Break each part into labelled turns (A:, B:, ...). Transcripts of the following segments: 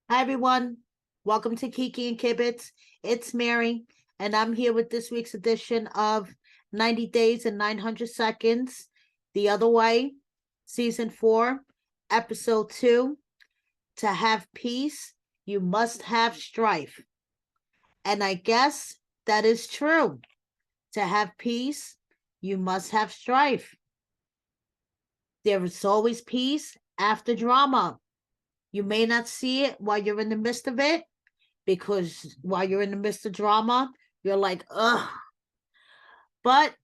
A: Hi, everyone. Welcome to Kiki and Kibbitz. It's Mary, and I'm here with this week's edition of 90 Days and 900 Seconds, The Other Way, Season 4, Episode 2. To have peace, you must have strife. And I guess that is true. To have peace, you must have strife. There is always peace after drama. You may not see it while you're in the midst of it, because while you're in the midst of drama, you're like, ugh. But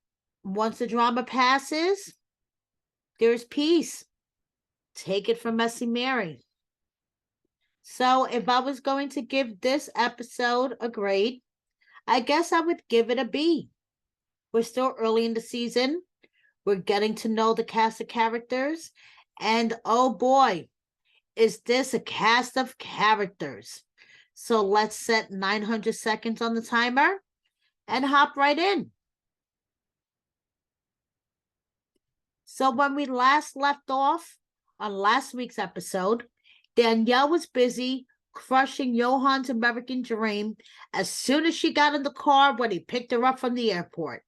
A: once the drama passes, there's peace. Take it from Messy Mary. So if I was going to give this episode a grade, I guess I would give it a B. We're still early in the season. We're getting to know the cast of characters. And oh boy, is this a cast of characters. So let's set 900 seconds on the timer and hop right in. So when we last left off on last week's episode, Danielle was busy crushing Johan's American dream as soon as she got in the car when he picked her up from the airport.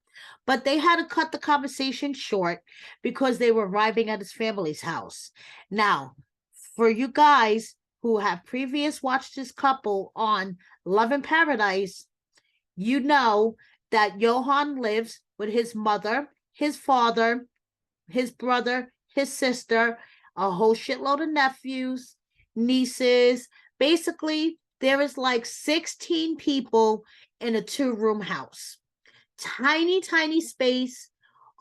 A: But they had to cut the conversation short because they were arriving at his family's house. Now, for you guys who have previous watched this couple on Love in Paradise, you know that Johan lives with his mother, his father, his brother, his sister, a whole shitload of nephews, nieces. Basically, there is like 16 people in a 2-room house. Tiny, tiny space,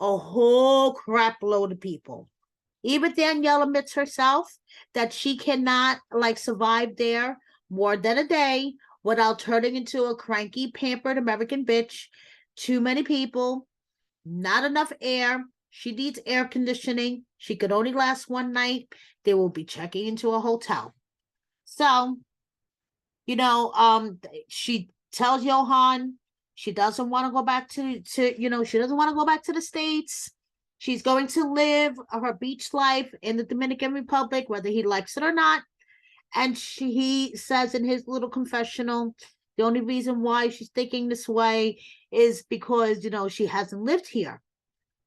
A: a whole crap load of people. Even Danielle admits herself that she cannot survive there more than a day without turning into a cranky, pampered American bitch. Too many people, not enough air. She needs air conditioning. She could only last one night. They will be checking into a hotel. So, she tells Johan she doesn't want to go back to she doesn't want to go back to the States. She's going to live her beach life in the Dominican Republic, whether he likes it or not. And he says in his little confessional, the only reason why she's thinking this way is because, she hasn't lived here.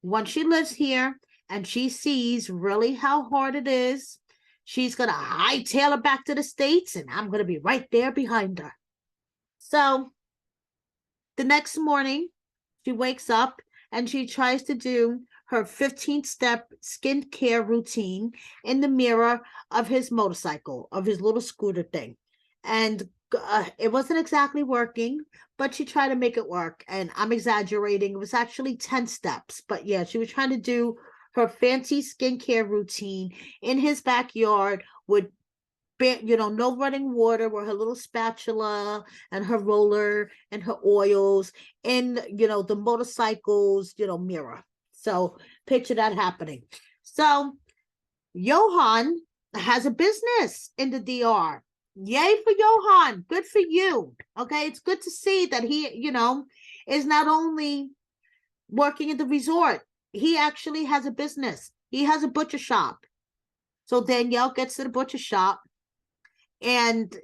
A: Once she lives here and she sees really how hard it is, she's going to hightail it back to the States, and I'm going to be right there behind her. So the next morning, she wakes up and she tries to do her 15-step skincare routine in the mirror of his motorcycle, of his little scooter thing. And it wasn't exactly working, but she tried to make it work. And I'm exaggerating. It was actually 10 steps. But yeah, she was trying to do her fancy skincare routine in his backyard with no running water, with her little spatula and her roller and her oils in, the motorcycle's, mirror. So picture that happening. So Johan has a business in the DR. Yay for Johan. Good for you. Okay. It's good to see that he, is not only working at the resort, he actually has a business. He has a butcher shop. So Danielle gets to the butcher shop and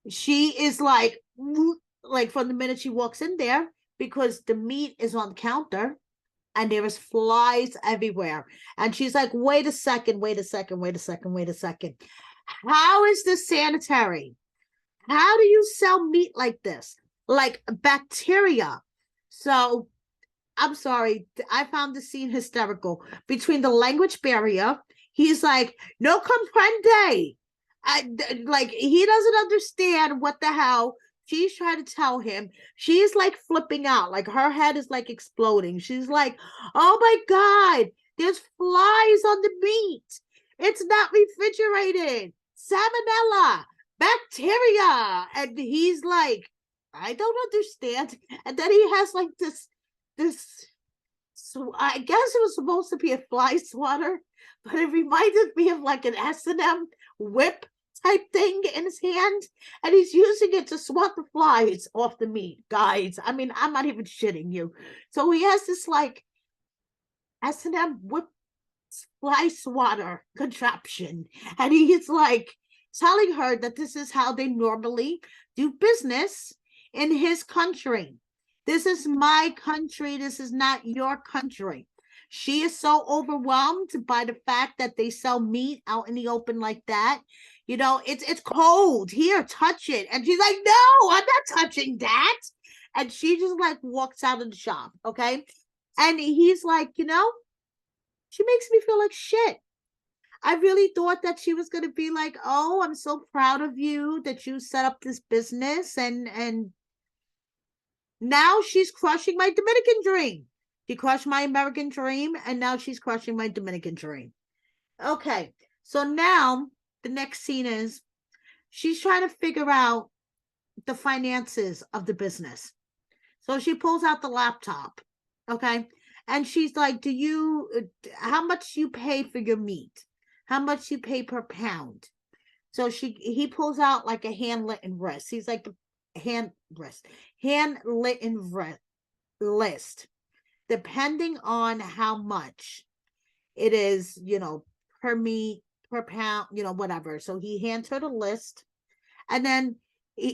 A: she is like from the minute she walks in there, because the meat is on the counter and there is flies everywhere. And she's like, wait a second. How is this sanitary? How do you sell meat like this? Like bacteria. So I'm sorry. I found the scene hysterical. Between the language barrier, he's like, no comprende. He doesn't understand what the hell she's trying to tell him. She's like flipping out, like her head is like exploding. She's like, oh my God, there's flies on the meat. It's not refrigerated. Salmonella, bacteria. And he's like, I don't understand. And then he has like this, so I guess it was supposed to be a fly swatter, but it reminded me of like an S&M whip type thing in his hand, and he's using it to swat the flies off the meat, guys. I mean, I'm not even shitting you. So he has this like S&M whip fly swatter contraption, and he's like telling her that this is how they normally do business in his country. This is my country. This is not your country. She is so overwhelmed by the fact that they sell meat out in the open like that. You know, it's cold. Here, touch it. And she's like, no, I'm not touching that. And she just like walks out of the shop. Okay. And he's like, you know, she makes me feel like shit. I really thought that she was going to be like, oh, I'm so proud of you that you set up this business. And now she's crushing my Dominican dream. She crushed my American dream, and now she's crushing my Dominican dream. Okay, so now the next scene is she's trying to figure out the finances of the business. So she pulls out the laptop, okay? And she's like, how much you pay for your meat? How much you pay per pound? So he pulls out like a handwritten list. He's like, handwritten list, depending on how much it is, you know, per meat, per pound, you know, whatever. So he hands her the list, and then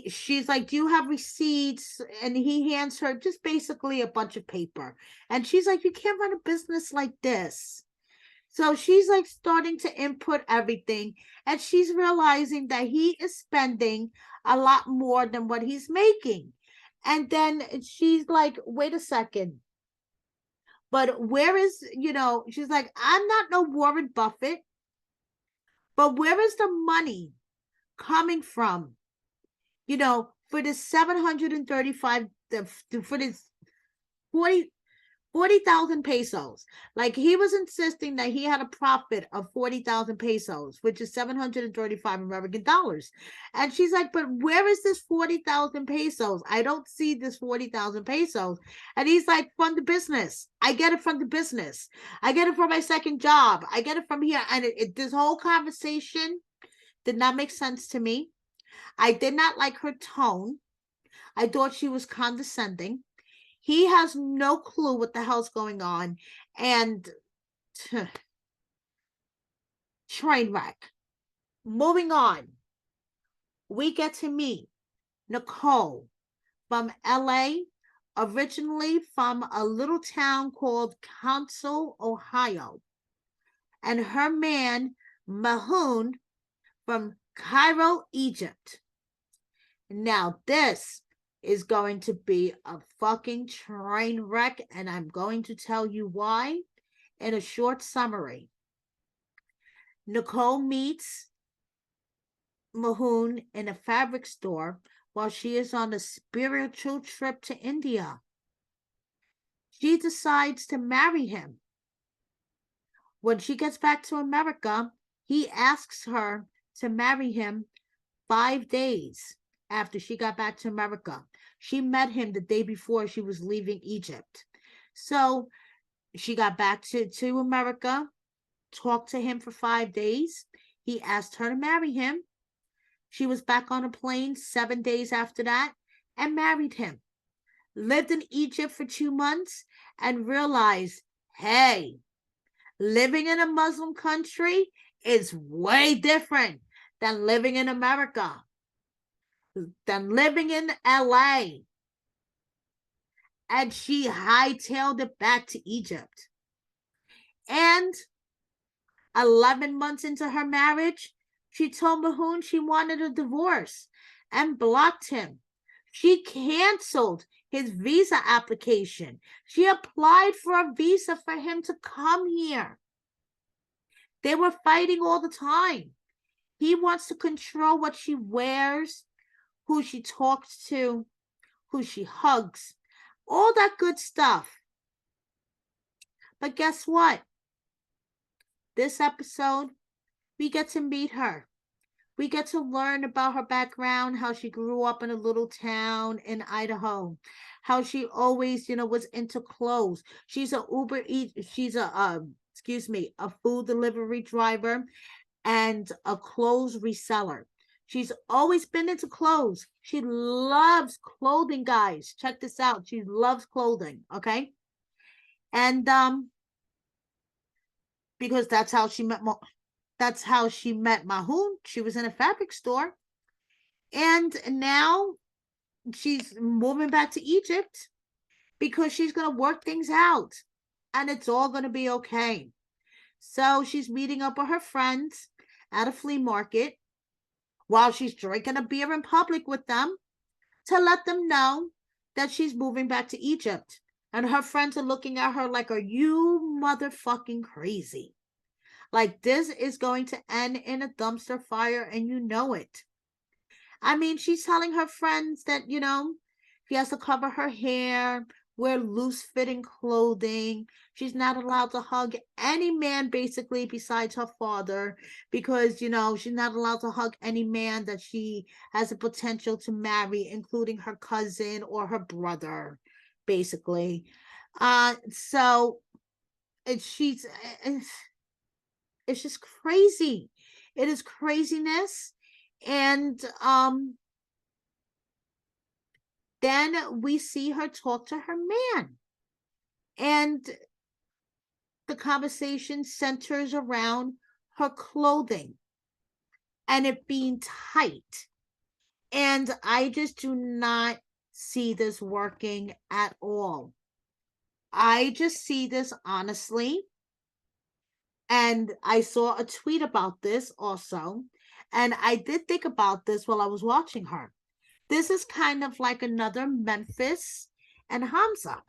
A: she's like, do you have receipts? And he hands her just basically a bunch of paper. And she's like, you can't run a business like this. So she's like starting to input everything, and she's realizing that he is spending a lot more than what he's making. And then she's like, wait a second. But where is, you know, she's like, I'm not no Warren Buffett, but where is the money coming from? You know, for this 735, for this 40,000 pesos. Like, he was insisting that he had a profit of 40,000 pesos, which is 735 American dollars. And she's like, but where is this 40,000 pesos? I don't see this 40,000 pesos. And he's like, from the business. I get it from the business. I get it from my second job. I get it from here. And this whole conversation did not make sense to me. I did not like her tone. I thought she was condescending. He has no clue what the hell's going on. And train wreck. Moving on. We get to meet Nicole from LA, originally from a little town called Council, Ohio. And her man, Mahmoud, from Cairo, Egypt. Now, this is going to be a fucking train wreck, and I'm going to tell you why in a short summary. Nicole meets Mahmoud in a fabric store while she is on a spiritual trip to India. She decides to marry him. When she gets back to America, he asks her to marry him 5 days after she got back to America. She met him the day before she was leaving Egypt. So she got back to America, talked to him for 5 days. He asked her to marry him. She was back on a plane 7 days after that and married him. Lived in Egypt for 2 months and realized, hey, living in a Muslim country is way different than living in America, than living in LA. And she hightailed it back to Egypt. And 11 months into her marriage, she told Mahmoud she wanted a divorce and blocked him. She canceled his visa application. She applied for a visa for him to come here. They were fighting all the time. He wants to control what she wears, who she talks to, who she hugs, all that good stuff. But guess what? This episode, we get to meet her. We get to learn about her background, how she grew up in a little town in Idaho, how she always, was into clothes. She's a food delivery driver and a clothes reseller. She's always been into clothes. She loves clothing, guys. Check this out. She loves clothing, okay? And because that's how she met That's how she met Mahmoud. She was in a fabric store. And now she's moving back to Egypt because she's going to work things out and it's all going to be okay. So she's meeting up with her friends at a flea market while she's drinking a beer in public with them to let them know that she's moving back to Egypt. And her friends are looking at her like, are you motherfucking crazy? Like, this is going to end in a dumpster fire and you know it. I mean, she's telling her friends that, she has to cover her hair, wear loose fitting clothing. She's not allowed to hug any man, basically, besides her father, because, she's not allowed to hug any man that she has a potential to marry, including her cousin or her brother, basically. So she's, it's just crazy. It is craziness. And then we see her talk to her man. And the conversation centers around her clothing and it being tight. And I just do not see this working at all. I just see this honestly. And I saw a tweet about this also. And I did think about this while I was watching her. This is kind of like another Memphis and Hamza.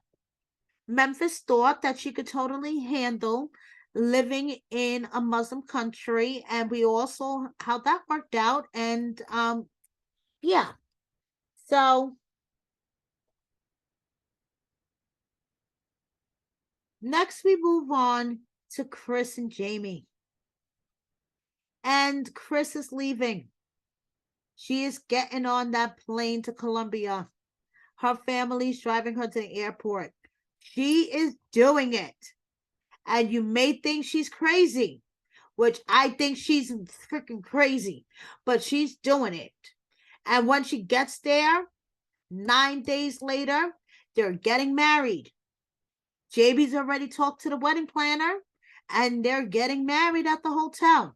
A: Memphis thought that she could totally handle living in a Muslim country, and we all saw how that worked out. And yeah. So next we move on to Kris and Jamie. And Kris is leaving. She is getting on that plane to Colombia. Her family's driving her to the airport. She is doing it. And you may think she's crazy, which I think she's freaking crazy, but she's doing it. And when she gets there, 9 days later, they're getting married. JB's already talked to the wedding planner, and they're getting married at the hotel.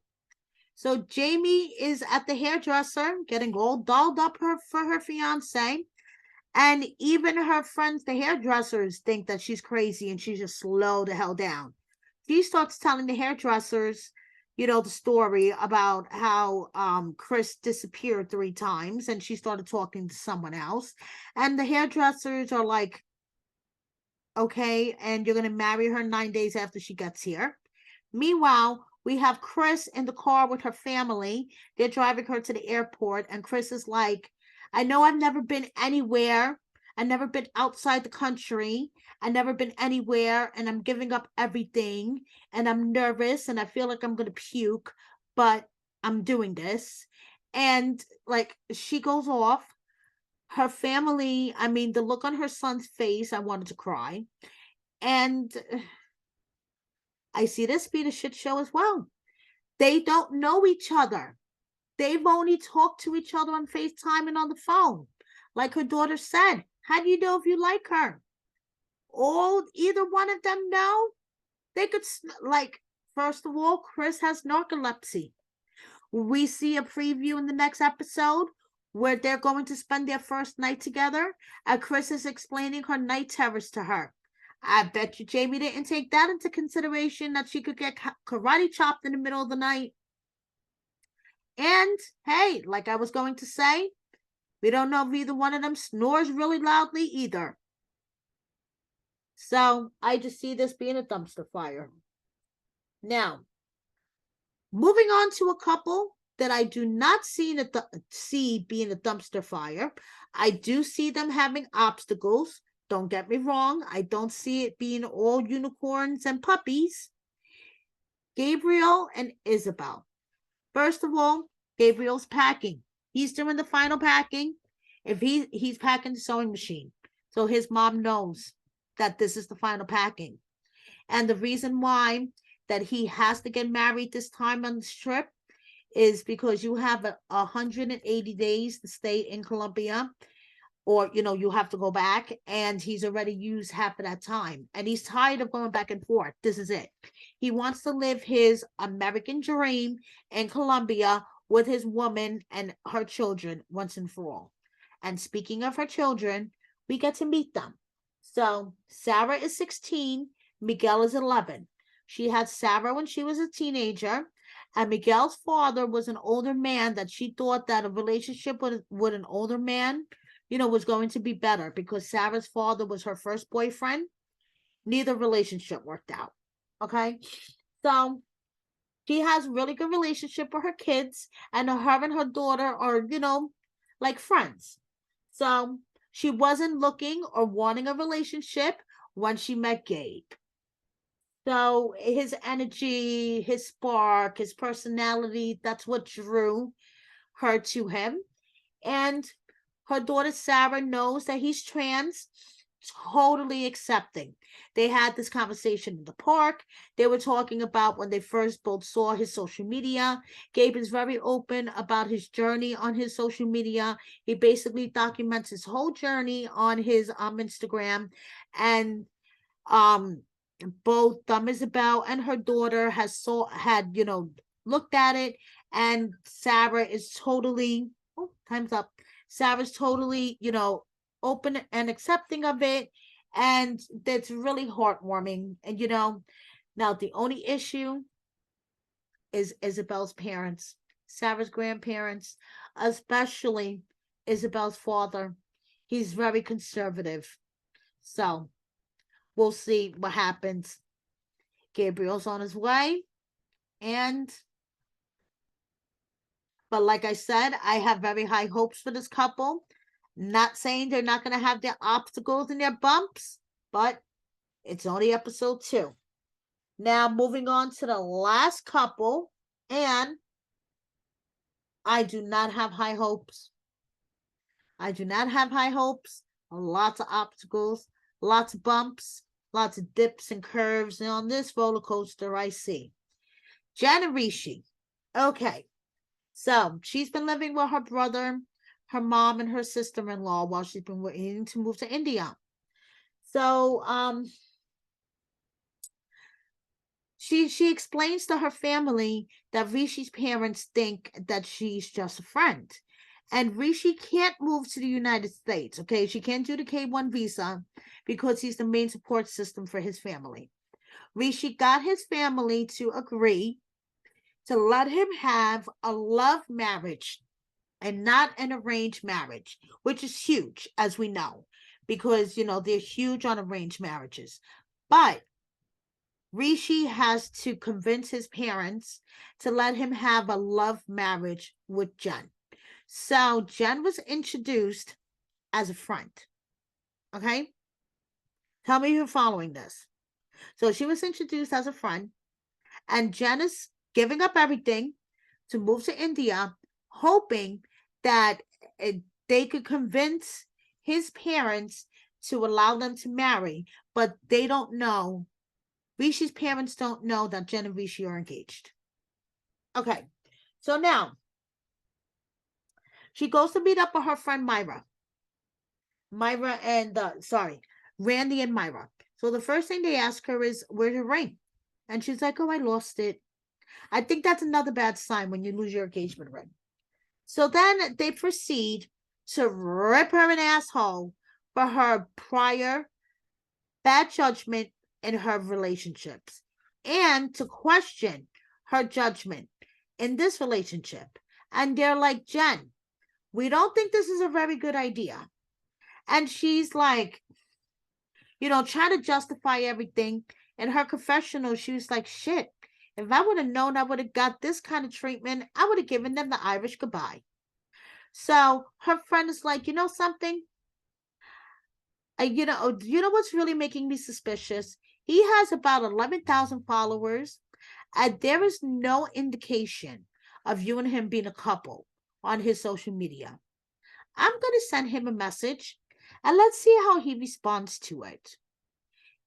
A: So Jamie is at the hairdresser getting all dolled up for her fiance. And even her friends, the hairdressers, think that she's crazy and she's just slow the hell down. She starts telling the hairdressers, the story about how Kris disappeared 3 times and she started talking to someone else. And the hairdressers are like, okay, and you're going to marry her 9 days after she gets here. Meanwhile, we have Kris in the car with her family. They're driving her to the airport, and Kris is like, I know I've never been anywhere. I've never been outside the country. I've never been anywhere, and I'm giving up everything, and I'm nervous, and I feel like I'm going to puke, but I'm doing this. And, like, she goes off. Her family, I mean, the look on her son's face, I wanted to cry. And I see this being a shit show as well. They don't know each other. They've only talked to each other on FaceTime and on the phone. Like her daughter said, how do you know if you like her? Either one of them know. They could, first of all, Kris has narcolepsy. We see a preview in the next episode where they're going to spend their first night together, and Kris is explaining her night terrors to her. I bet you Jamie didn't take that into consideration, that she could get karate chopped in the middle of the night. And hey, like I was going to say, we don't know if either one of them snores really loudly either. So I just see this being a dumpster fire. Now, moving on to a couple that I do not see being a dumpster fire. I do see them having obstacles. Don't get me wrong. I don't see it being all unicorns and puppies. Gabriel and Isabel. First of all, Gabriel's packing. He's doing the final packing. If he's packing the sewing machine. So his mom knows that this is the final packing. And the reason why that he has to get married this time on this trip is because you have 180 days to stay in Colombia, or you have to go back, and he's already used half of that time, and he's tired of going back and forth. This is it. He wants to live his American dream in Colombia with his woman and her children once and for all. And speaking of her children, we get to meet them. So Sarah is 16, Miguel is 11. She had Sarah when she was a teenager, and Miguel's father was an older man that she thought that a relationship with an older man, was going to be better, because Sarah's father was her first boyfriend. Neither relationship worked out. Okay. So she has a really good relationship with her kids, and her and her daughter are, like friends. So she wasn't looking or wanting a relationship when she met Gabe. So his energy, his spark, his personality, that's what drew her to him. And her daughter Sarah knows that he's trans, totally accepting. They had this conversation in the park. They were talking about when they first both saw his social media. Gabe is very open about his journey on his social media. He basically documents his whole journey on his Instagram. And both Isabel and her daughter had looked at it, and Sarah is totally, oh, time's up. Sarah's totally, open and accepting of it. And that's really heartwarming. And, now the only issue is Isabel's parents, Sarah's grandparents, especially Isabel's father. He's very conservative. So we'll see what happens. Gabriel's on his way. But like I said, I have very high hopes for this couple. Not saying they're not going to have their obstacles and their bumps, but it's only episode 2. Now, moving on to the last couple, and I do not have high hopes. I do not have high hopes. Lots of obstacles, lots of bumps, lots of dips and curves. And on this roller coaster, I see Jen and Rishi. Okay, so she's been living with her brother, her mom, and her sister-in-law while she's been waiting to move to India. So she explains to her family that Rishi's parents think that she's just a friend. And Rishi can't move to the United States, okay? She can't do the K-1 visa because he's the main support system for his family. Rishi got his family to agree to let him have a love marriage and not an arranged marriage, which is huge, as we know, because, they're huge on arranged marriages. But Rishi has to convince his parents to let him have a love marriage with Jen. So Jen was introduced as a friend. Okay? Tell me if you're following this. So she was introduced as a friend, and Jen is giving up everything to move to India, hoping that they could convince his parents to allow them to marry, but they don't know. Rishi's parents don't know that Jen and Rishi are engaged. Okay, so now she goes to meet up with her friend Myra. Randy and Myra. So the first thing they ask her is, where's your ring? And she's like, oh, I lost it. I think that's another bad sign when you lose your engagement ring. So then they proceed to rip her an asshole for her prior bad judgment in her relationships, and to question her judgment in this relationship. And they're like, Jen, we don't think this is a very good idea. And she's like, trying to justify everything. In her confessional, she was like, shit, if I would have known I would have got this kind of treatment, I would have given them the Irish goodbye. So her friend is like, something? You know what's really making me suspicious? He has about 11,000 followers, and there is no indication of you and him being a couple on his social media. I'm going to send him a message, and let's see how he responds to it.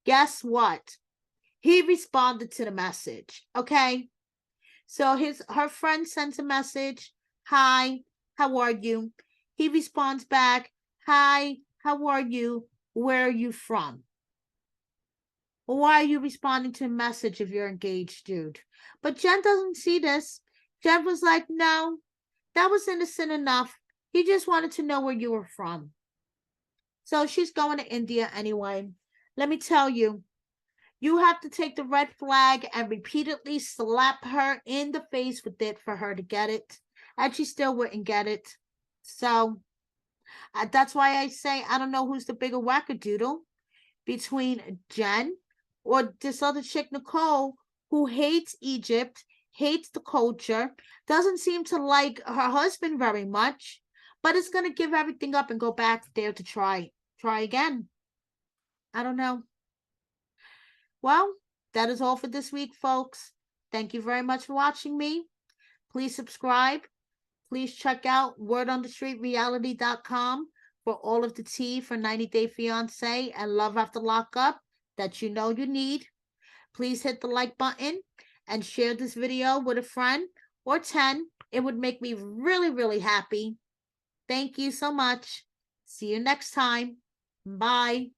A: Guess what? He responded to the message, okay? So her friend sends a message, hi, how are you? He responds back, Hi, how are you? Where are you from? Why are you responding to a message if you're engaged, dude? But Jen doesn't see this. Jen was like, no, that was innocent enough. He just wanted to know where you were from. So she's going to India anyway. Let me tell you, you have to take the red flag and repeatedly slap her in the face with it for her to get it. And she still wouldn't get it. So that's why I say I don't know who's the bigger wackadoodle between Jen or this other chick, Nicole, who hates Egypt, hates the culture, doesn't seem to like her husband very much, but is going to give everything up and go back there to try again. I don't know. Well, that is all for this week, folks. Thank you very much for watching me. Please subscribe. Please check out wordonthestreetreality.com for all of the tea for 90 Day Fiancé and Love After Lockup that you know you need. Please hit the like button and share this video with a friend or 10. It would make me really, really happy. Thank you so much. See you next time. Bye.